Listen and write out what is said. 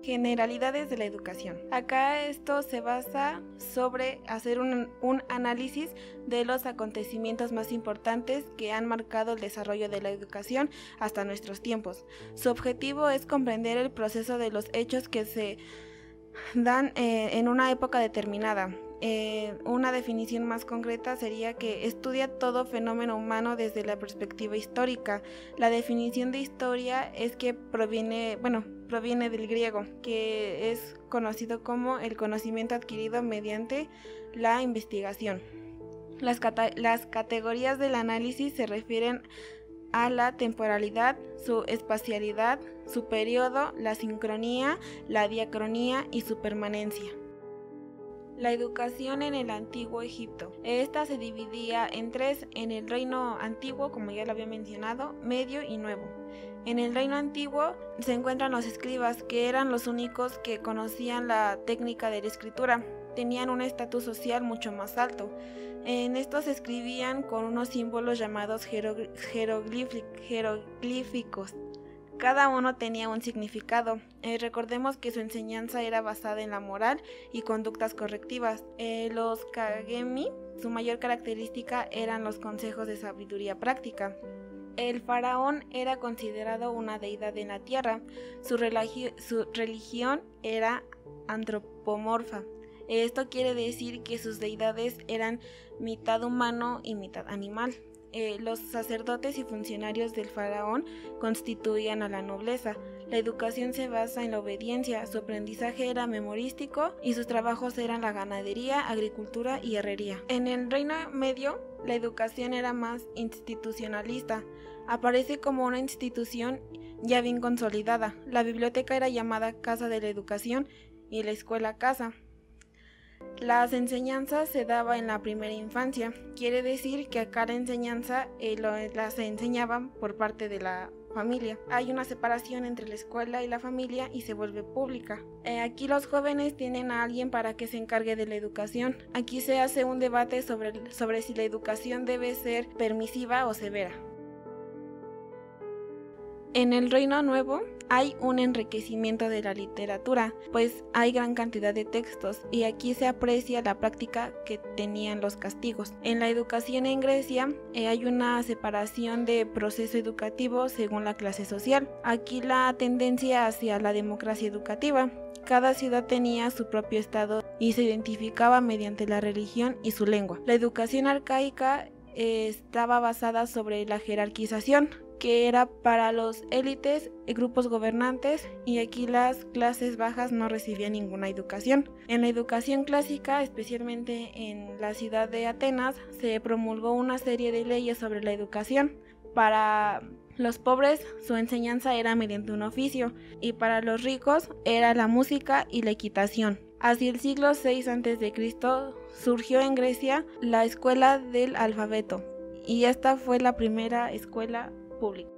Generalidades de la educación. Acá esto se basa sobre hacer un análisis de los acontecimientos más importantes que han marcado el desarrollo de la educación hasta nuestros tiempos. Su objetivo es comprender el proceso de los hechos que se dan en una época determinada. Una definición más concreta sería que estudia todo fenómeno humano desde la perspectiva histórica. La definición de historia es que proviene del griego, que es conocido como el conocimiento adquirido mediante la investigación. Las categorías del análisis se refieren a la temporalidad, su espacialidad, su periodo, la sincronía, la diacronía y su permanencia. La educación en el antiguo Egipto. Esta se dividía en tres: en el reino antiguo, como ya lo había mencionado, medio y nuevo. En el reino antiguo se encuentran los escribas, que eran los únicos que conocían la técnica de la escritura. Tenían un estatus social mucho más alto. En estos escribían con unos símbolos llamados jeroglíficos. Cada uno tenía un significado. Recordemos que su enseñanza era basada en la moral y conductas correctivas. Los kagemi, su mayor característica eran los consejos de sabiduría práctica. El faraón era considerado una deidad en la tierra. Su religión era antropomorfa. Esto quiere decir que sus deidades eran mitad humano y mitad animal. Los sacerdotes y funcionarios del faraón constituían a la nobleza. La educación se basa en la obediencia, su aprendizaje era memorístico y sus trabajos eran la ganadería, agricultura y herrería. En el Reino Medio, la educación era más institucionalista. Aparece como una institución ya bien consolidada. La biblioteca era llamada Casa de la Educación y la escuela Casa. Las enseñanzas se daban en la primera infancia, quiere decir que acá la enseñanza las enseñaban por parte de la familia. Hay una separación entre la escuela y la familia y se vuelve pública. Aquí los jóvenes tienen a alguien para que se encargue de la educación. Aquí se hace un debate sobre si la educación debe ser permisiva o severa. En el Reino Nuevo hay un enriquecimiento de la literatura, pues hay gran cantidad de textos y aquí se aprecia la práctica que tenían los castigos. En la educación en Grecia hay una separación de proceso educativo según la clase social. Aquí la tendencia hacia la democracia educativa. Cada ciudad tenía su propio estado y se identificaba mediante la religión y su lengua. La educación arcaica estaba basada sobre la jerarquización, que era para los élites, grupos gobernantes, y aquí las clases bajas no recibían ninguna educación. En la educación clásica, especialmente en la ciudad de Atenas, se promulgó una serie de leyes sobre la educación. Para los pobres, su enseñanza era mediante un oficio, y para los ricos era la música y la equitación. Hacia el siglo VI a.C. surgió en Grecia la escuela del alfabeto, y esta fue la primera escuela pública.